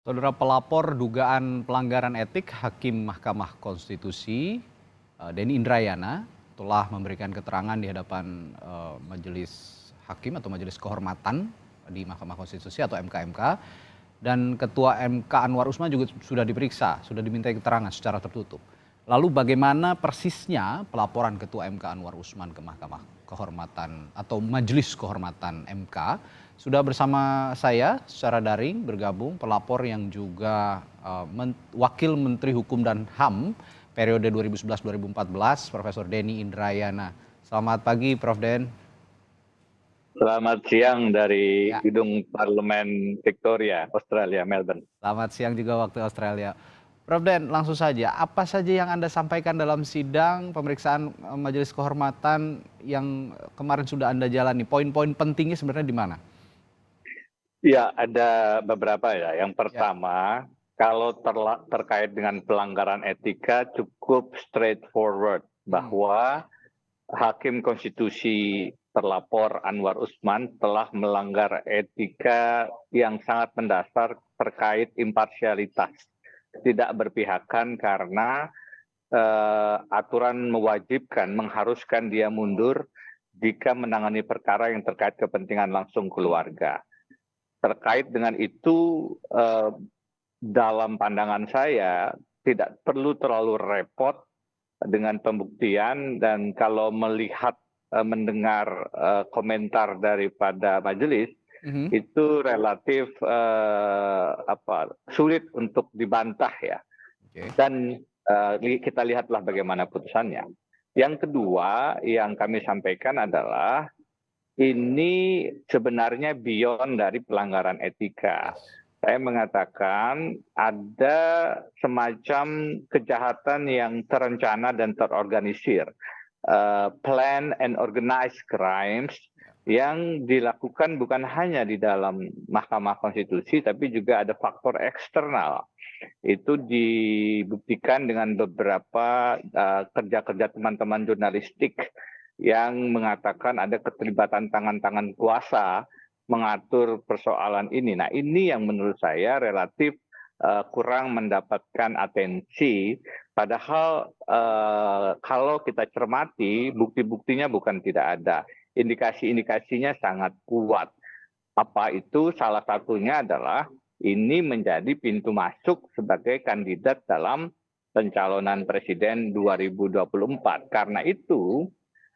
Saudara pelapor dugaan pelanggaran etik Hakim Mahkamah Konstitusi Denny Indrayana telah memberikan keterangan di hadapan Majelis Hakim atau Majelis Kehormatan di Mahkamah Konstitusi atau MK-MK, dan Ketua MK Anwar Usman juga sudah diperiksa, sudah dimintai keterangan secara tertutup. Lalu bagaimana persisnya pelaporan Ketua MK Anwar Usman ke Mahkamah Kehormatan atau Majelis Kehormatan MK? Sudah bersama saya secara daring bergabung pelapor yang juga Wakil Menteri Hukum dan HAM periode 2011-2014, Profesor Denny Indrayana. Selamat pagi, Prof. Den. Selamat siang dari Ya, Gedung Parlemen Victoria, Australia, Melbourne. selamat siang juga waktu Australia. Prof. Den, langsung saja, apa saja yang Anda sampaikan dalam sidang pemeriksaan Majelis Kehormatan yang kemarin sudah Anda jalani? Poin-poin pentingnya sebenarnya di mana? Ya, ada beberapa ya. Yang Ya. pertama, kalau terkait dengan pelanggaran etika cukup straightforward bahwa Hakim Konstitusi terlapor Anwar Usman telah melanggar etika yang sangat mendasar terkait imparsialitas, tidak berpihakan karena aturan mewajibkan, mengharuskan dia mundur jika menangani perkara yang terkait kepentingan langsung keluarga. Terkait dengan itu, dalam pandangan saya tidak perlu terlalu repot dengan pembuktian, dan kalau melihat mendengar komentar daripada majelis itu relatif sulit untuk dibantah ya. Oke. Dan kita lihatlah bagaimana putusannya. Yang kedua yang kami sampaikan adalah ini sebenarnya beyond dari pelanggaran etika. Yes. Saya mengatakan ada semacam kejahatan yang terencana dan terorganisir, plan and organized crimes yang dilakukan bukan hanya di dalam Mahkamah Konstitusi, tapi juga ada faktor eksternal. Itu dibuktikan dengan beberapa kerja-kerja teman-teman jurnalistik yang mengatakan ada keterlibatan tangan-tangan kuasa mengatur persoalan ini. Nah, ini yang menurut saya relatif kurang mendapatkan atensi, padahal kalau kita cermati bukti-buktinya bukan tidak ada, indikasi-indikasinya sangat kuat. Apa itu? Salah satunya adalah ini menjadi pintu masuk sebagai kandidat dalam pencalonan presiden 2024. Karena itu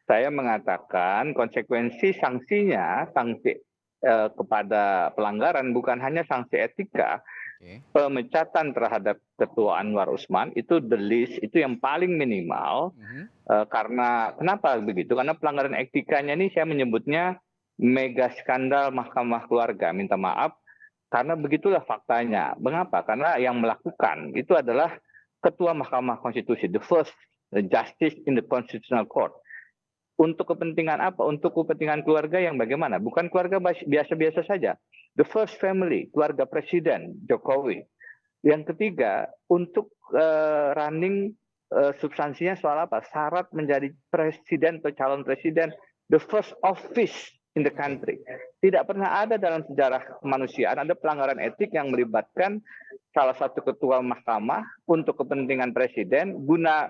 saya mengatakan konsekuensi sanksinya, sanksi kepada pelanggaran bukan hanya sanksi etika, pemecatan terhadap Ketua Anwar Usman itu the least, itu yang paling minimal. Karena kenapa begitu? Karena pelanggaran etikanya ini saya menyebutnya mega skandal Mahkamah Keluarga. Minta maaf karena begitulah faktanya. Mengapa? Karena yang melakukan itu adalah Ketua Mahkamah Konstitusi, the first justice in the Constitutional Court. Untuk kepentingan apa? Untuk kepentingan keluarga yang bagaimana? Bukan keluarga biasa-biasa saja. The first family, keluarga Presiden Jokowi. Yang ketiga, untuk running substansinya soal apa? Syarat menjadi presiden atau calon presiden, the first office in the country. Tidak pernah ada dalam sejarah kemanusiaan ada pelanggaran etik yang melibatkan salah satu ketua mahkamah untuk kepentingan presiden guna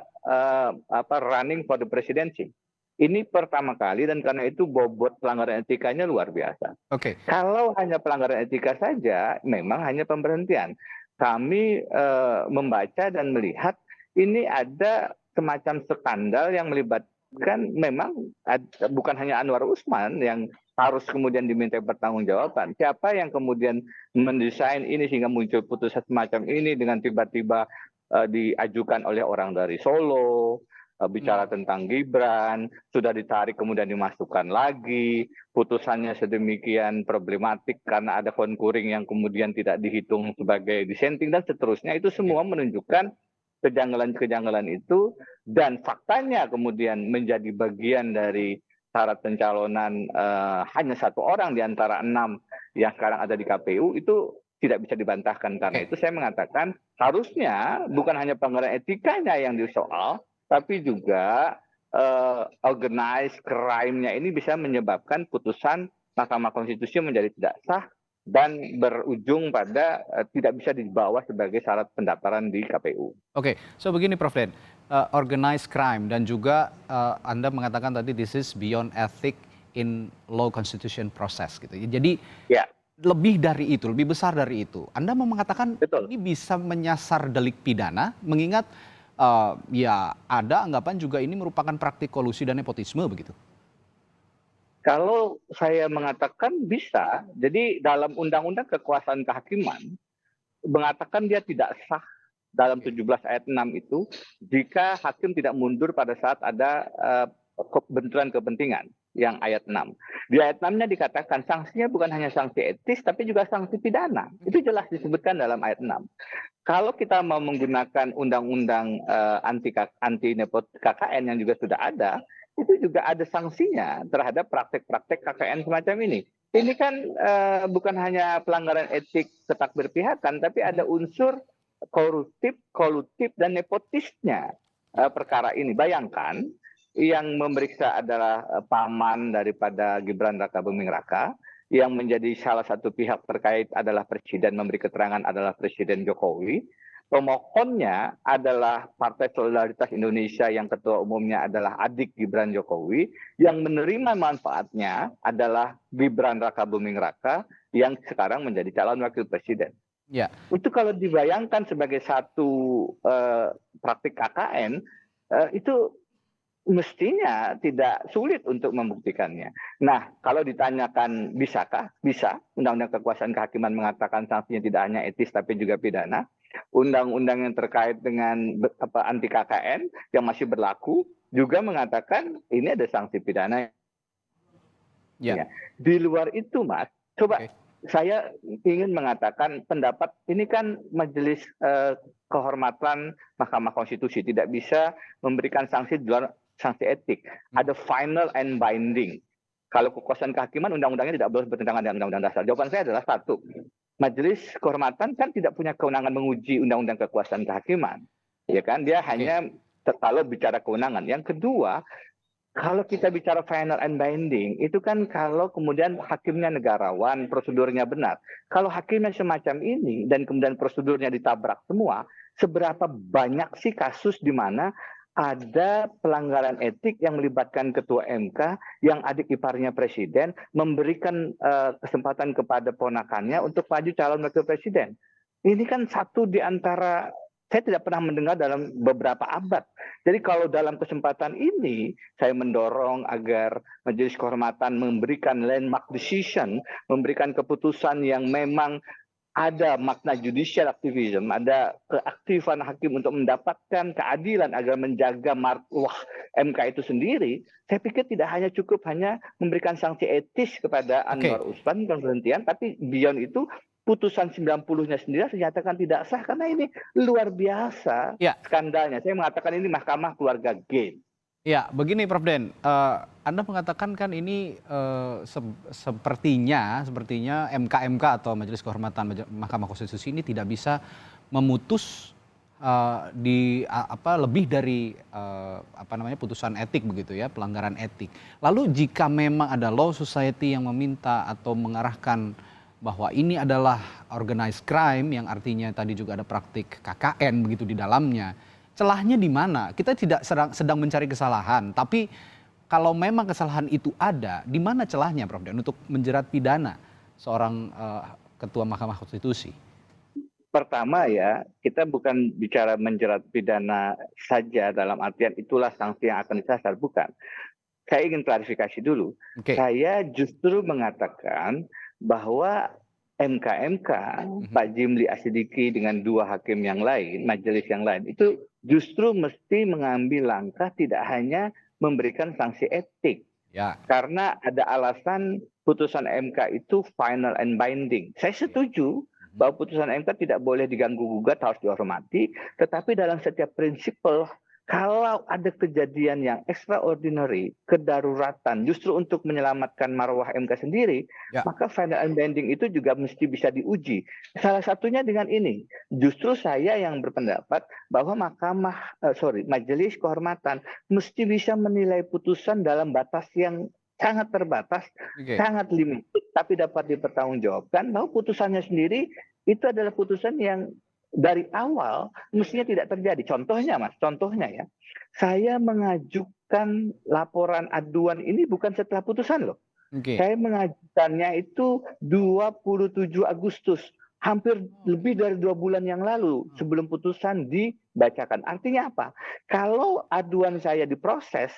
running for the presidency. Ini pertama kali, dan karena itu bobot pelanggaran etikanya luar biasa. Kalau hanya pelanggaran etika saja, memang hanya pemberhentian. Kami membaca dan melihat ini ada semacam skandal yang melibatkan memang bukan hanya Anwar Usman yang harus kemudian diminta pertanggungjawaban. Siapa yang kemudian mendesain ini sehingga muncul putusan semacam ini dengan tiba-tiba diajukan oleh orang dari Solo, bicara tentang Gibran, sudah ditarik kemudian dimasukkan lagi, putusannya sedemikian problematik karena ada konkuring yang kemudian tidak dihitung sebagai dissenting dan seterusnya. Itu semua menunjukkan kejanggalan-kejanggalan itu, dan faktanya kemudian menjadi bagian dari syarat pencalonan hanya satu orang di antara 6 yang sekarang ada di KPU, itu tidak bisa dibantahkan. Karena itu saya mengatakan harusnya bukan hanya pelanggaran etikanya yang disoal, tapi juga organized crime-nya ini bisa menyebabkan putusan Mahkamah Konstitusi menjadi tidak sah dan berujung pada tidak bisa dibawa sebagai syarat pendaftaran di KPU. Oke, so begini Prof. Den, organized crime dan juga Anda mengatakan tadi this is beyond ethic in law constitution process gitu. Jadi Ya, lebih dari itu, lebih besar dari itu. Anda mau mengatakan betul. ini bisa menyasar delik pidana, mengingat ya ada anggapan juga ini merupakan praktik kolusi dan nepotisme begitu. Kalau saya mengatakan bisa, jadi dalam Undang-Undang Kekuasaan Kehakiman mengatakan dia tidak sah dalam Oke. 17 ayat 6 itu jika hakim tidak mundur pada saat ada benturan kepentingan yang ayat 6. Di ayat 6-nya dikatakan sanksinya bukan hanya sanksi etis tapi juga sanksi pidana. Itu Oke. jelas disebutkan dalam ayat 6. Kalau kita mau menggunakan undang-undang anti KKN yang juga sudah ada, itu juga ada sanksinya terhadap praktek-praktek KKN semacam ini. Ini kan bukan hanya pelanggaran etik ketakberpihakan, tapi ada unsur koruptif, kolutif, dan nepotisnya perkara ini. Bayangkan yang memeriksa adalah paman daripada Gibran Raka Buming Raka, yang menjadi salah satu pihak terkait adalah presiden, memberi keterangan adalah Presiden Jokowi. Pemohonnya adalah Partai Solidaritas Indonesia yang ketua umumnya adalah adik Gibran Jokowi, yang menerima manfaatnya adalah Gibran Raka Buming Raka yang sekarang menjadi calon wakil presiden. Ya. Itu kalau dibayangkan sebagai satu praktik KKN, itu mestinya tidak sulit untuk membuktikannya. Nah, kalau ditanyakan bisakah? Bisa. Undang-Undang Kekuasaan Kehakiman mengatakan sanksinya tidak hanya etis tapi juga pidana. Undang-undang yang terkait dengan anti KKN yang masih berlaku juga mengatakan ini ada sanksi pidana. Ya. Di luar itu, Mas, coba saya ingin mengatakan pendapat ini kan majelis kehormatan Mahkamah Konstitusi tidak bisa memberikan sanksi di luar sanksi etik. Ada final and binding. Kalau kekuasaan kehakiman undang-undangnya tidak boleh bertentangan dengan undang-undang dasar. Jawaban saya adalah satu, majelis kehormatan kan tidak punya kewenangan menguji undang-undang kekuasaan kehakiman. Ya kan, dia hanya kalau bicara kewenangan. Yang kedua, kalau kita bicara final and binding, itu kan kalau kemudian hakimnya negarawan, prosedurnya benar. Kalau hakimnya semacam ini dan kemudian prosedurnya ditabrak semua, seberapa banyak sih kasus di mana ada pelanggaran etik yang melibatkan ketua MK yang adik iparnya presiden memberikan kesempatan kepada ponakannya untuk maju calon wakil presiden. Ini kan satu di antara saya tidak pernah mendengar dalam beberapa abad. Jadi kalau dalam kesempatan ini saya mendorong agar Majelis Kehormatan memberikan landmark decision, memberikan keputusan yang memang ada makna judicial activism, ada keaktifan hakim untuk mendapatkan keadilan agar menjaga marwah MK itu sendiri. Saya pikir tidak hanya cukup hanya memberikan sanksi etis kepada Anwar Usman pemberhentian, tapi beyond itu putusan 90-nya sendiri dinyatakan tidak sah karena ini luar biasa skandalnya. Saya mengatakan ini mahkamah keluarga game. Ya, begini Prof. Den, Anda mengatakan kan ini sepertinya MK atau Majelis Kehormatan Mahkamah Konstitusi ini tidak bisa memutus lebih dari putusan etik begitu ya, pelanggaran etik. Lalu jika memang ada law society yang meminta atau mengarahkan bahwa ini adalah organized crime yang artinya tadi juga ada praktik KKN begitu di dalamnya. Celahnya di mana? Kita tidak sedang mencari kesalahan, tapi kalau memang kesalahan itu ada, di mana celahnya, Prof. Dan untuk menjerat pidana seorang ketua Mahkamah Konstitusi? Pertama ya, kita bukan bicara menjerat pidana saja dalam artian itulah sanksi yang akan disasar, bukan. Saya ingin klarifikasi dulu. Saya justru mengatakan bahwa MK Pak Jimli Asidiki dengan dua hakim yang lain, majelis yang lain, itu justru mesti mengambil langkah tidak hanya memberikan sanksi etik. Karena ada alasan putusan MK itu final and binding. Saya setuju bahwa putusan MK tidak boleh diganggu-gugat, harus dihormati. Tetapi dalam setiap prinsipal, kalau ada kejadian yang extraordinary, kedaruratan, justru untuk menyelamatkan marwah MK sendiri, maka final and binding itu juga mesti bisa diuji. Salah satunya dengan ini, justru saya yang berpendapat bahwa Majelis Kehormatan mesti bisa menilai putusan dalam batas yang sangat terbatas, Oke. sangat limited, tapi dapat dipertanggungjawabkan bahwa putusannya sendiri itu adalah putusan yang dari awal mestinya tidak terjadi. Contohnya, Mas, contohnya ya, saya mengajukan laporan aduan ini bukan setelah putusan loh. Oke. Saya mengajukannya itu 27 Agustus, hampir lebih dari 2 bulan yang lalu sebelum putusan dibacakan. Artinya apa? Kalau aduan saya diproses,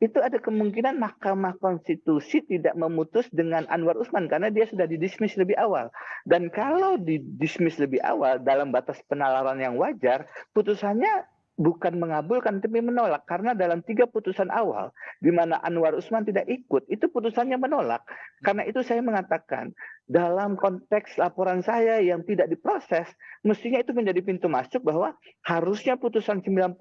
itu ada kemungkinan Mahkamah Konstitusi tidak memutus dengan Anwar Usman karena dia sudah didismiss lebih awal. Dan kalau didismiss lebih awal dalam batas penalaran yang wajar, putusannya bukan mengabulkan tapi menolak karena dalam 3 putusan awal di mana Anwar Usman tidak ikut, itu putusannya menolak. Karena itu saya mengatakan, dalam konteks laporan saya yang tidak diproses, mestinya itu menjadi pintu masuk bahwa harusnya putusan 90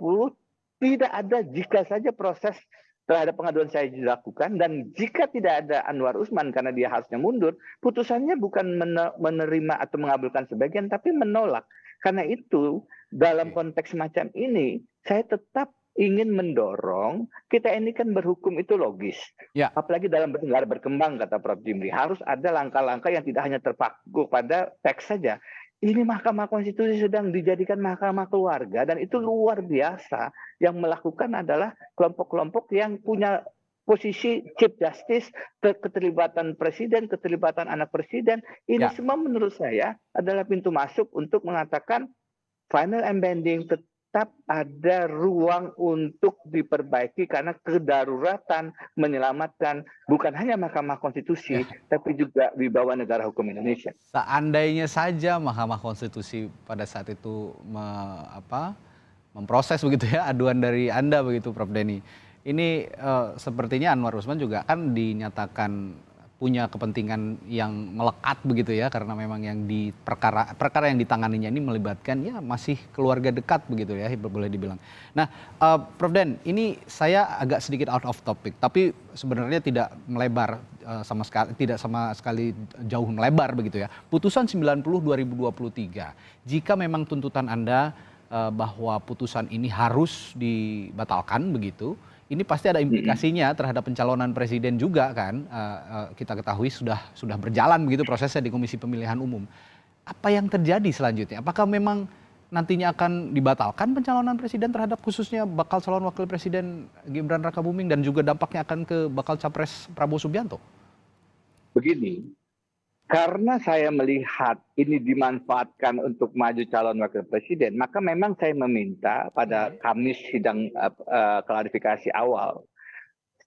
tidak ada jika saja proses terhadap pengaduan saya dilakukan, dan jika tidak ada Anwar Usman karena dia harusnya mundur, putusannya bukan menerima atau mengabulkan sebagian, tapi menolak. Karena itu, dalam konteks semacam ini, saya tetap ingin mendorong, kita ini kan berhukum itu logis. Ya. Apalagi dalam negara berkembang, kata Prof. Jimli, harus ada langkah-langkah yang tidak hanya terpaku pada teks saja. Ini Mahkamah Konstitusi sedang dijadikan mahkamah keluarga, dan itu luar biasa. Yang melakukan adalah kelompok-kelompok yang punya posisi Chief Justice, keterlibatan presiden, keterlibatan anak presiden. Ini Ya. semua menurut saya adalah pintu masuk untuk mengatakan final and binding tetap ada ruang untuk diperbaiki karena kedaruratan menyelamatkan bukan hanya Mahkamah Konstitusi, Ya. tapi juga wibawa negara hukum Indonesia. Seandainya saja Mahkamah Konstitusi pada saat itu memproses begitu ya aduan dari Anda begitu, Prof. Denny. Ini sepertinya Anwar Usman juga kan dinyatakan punya kepentingan yang melekat begitu ya, karena memang yang di perkara yang ditanganinya ini melibatkan ya masih keluarga dekat begitu ya, boleh dibilang. Nah, Prof. Den, ini saya agak sedikit out of topic, tapi sebenarnya tidak melebar tidak sama sekali jauh melebar begitu ya. Putusan 90 2023, jika memang tuntutan Anda bahwa putusan ini harus dibatalkan begitu, ini pasti ada implikasinya terhadap pencalonan presiden juga kan. Kita ketahui sudah berjalan begitu prosesnya di Komisi Pemilihan Umum. Apa yang terjadi selanjutnya? Apakah memang nantinya akan dibatalkan pencalonan presiden terhadap khususnya bakal calon wakil presiden Gibran Rakabuming dan juga dampaknya akan ke bakal capres Prabowo Subianto? Begini, karena saya melihat ini dimanfaatkan untuk maju calon wakil presiden, maka memang saya meminta pada Kamis sidang klarifikasi awal,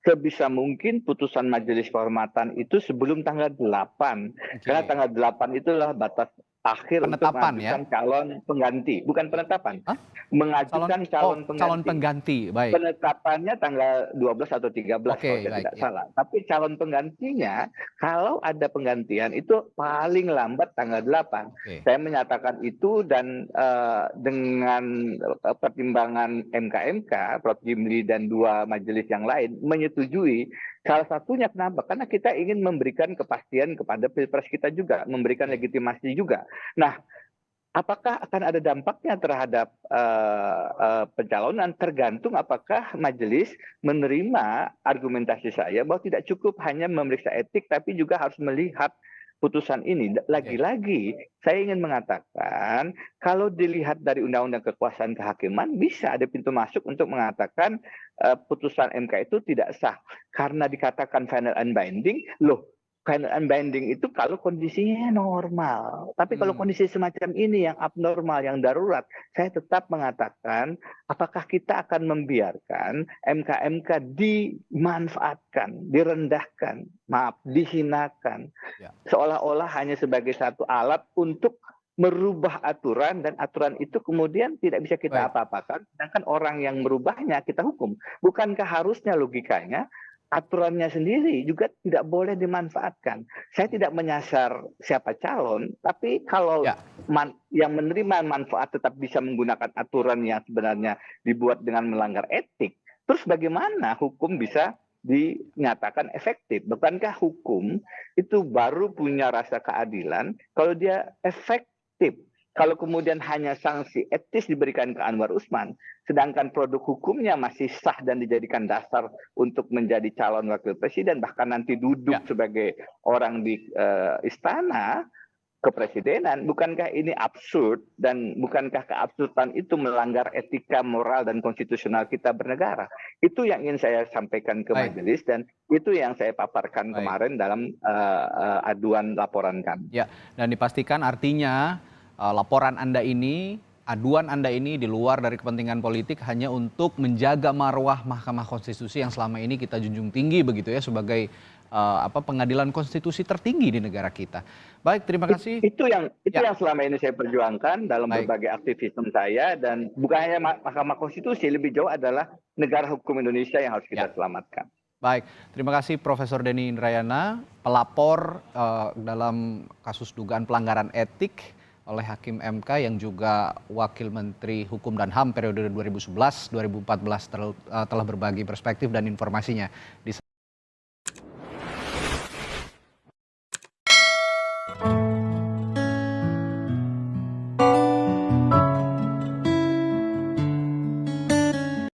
sebisa mungkin putusan Majelis Kehormatan itu sebelum tanggal 8. Karena tanggal 8 itulah batas akhir untuk Penetapan ya? mengajukan calon pengganti. Bukan penetapan, Hah? mengajukan calon pengganti. Calon pengganti, baik. Penetapannya tanggal 12 atau 13 Oke, kalau saya baik, tidak ya. salah. Tapi calon penggantinya, kalau ada penggantian itu paling lambat tanggal 8. Oke. Saya menyatakan itu, dan dengan pertimbangan MK, Prof. Jimli dan 2 majelis yang lain menyetujui. Salah satunya kenapa? Karena kita ingin memberikan kepastian kepada pilpres kita juga, memberikan legitimasi juga. Nah, apakah akan ada dampaknya terhadap pencalonan? Tergantung apakah majelis menerima argumentasi saya bahwa tidak cukup hanya memeriksa etik, tapi juga harus melihat putusan ini. Lagi-lagi saya ingin mengatakan, kalau dilihat dari Undang-Undang Kekuasaan Kehakiman, bisa ada pintu masuk untuk mengatakan putusan MK itu tidak sah. Karena dikatakan final and binding, loh, final and binding itu kalau kondisinya normal. Tapi kalau kondisi semacam ini yang abnormal, yang darurat, saya tetap mengatakan, apakah kita akan membiarkan MK-MK dimanfaatkan, direndahkan, dihinakan, seolah-olah hanya sebagai satu alat untuk merubah aturan, dan aturan itu kemudian tidak bisa kita apa-apakan, sedangkan orang yang merubahnya kita hukum. Bukankah harusnya logikanya aturannya sendiri juga tidak boleh dimanfaatkan? Saya tidak menyasar siapa calon, tapi kalau yang menerima manfaat tetap bisa menggunakan aturan yang sebenarnya dibuat dengan melanggar etik, terus bagaimana hukum bisa dinyatakan efektif? Bukankah hukum itu baru punya rasa keadilan kalau dia efektif? Kalau kemudian hanya sanksi etis diberikan ke Anwar Usman, sedangkan produk hukumnya masih sah dan dijadikan dasar untuk menjadi calon wakil presiden, bahkan nanti duduk Ya. sebagai orang di istana kepresidenan, bukankah ini absurd dan bukankah keabsurdan itu melanggar etika moral dan konstitusional kita bernegara? Itu yang ingin saya sampaikan ke Baik. majelis dan itu yang saya paparkan Baik. kemarin dalam aduan laporan kami. Ya, dan dipastikan artinya laporan Anda ini, aduan Anda ini di luar dari kepentingan politik hanya untuk menjaga marwah Mahkamah Konstitusi yang selama ini kita junjung tinggi begitu ya sebagai pengadilan konstitusi tertinggi di negara kita. Baik, terima kasih. Itu yang Ya. selama ini saya perjuangkan dalam Baik. berbagai aktivisme saya, dan bukan hanya Mahkamah Konstitusi, lebih jauh adalah negara hukum Indonesia yang harus kita selamatkan. Baik, terima kasih Profesor Denny Indrayana, pelapor dalam kasus dugaan pelanggaran etik oleh Hakim MK yang juga Wakil Menteri Hukum dan HAM periode 2011-2014 telah berbagi perspektif dan informasinya di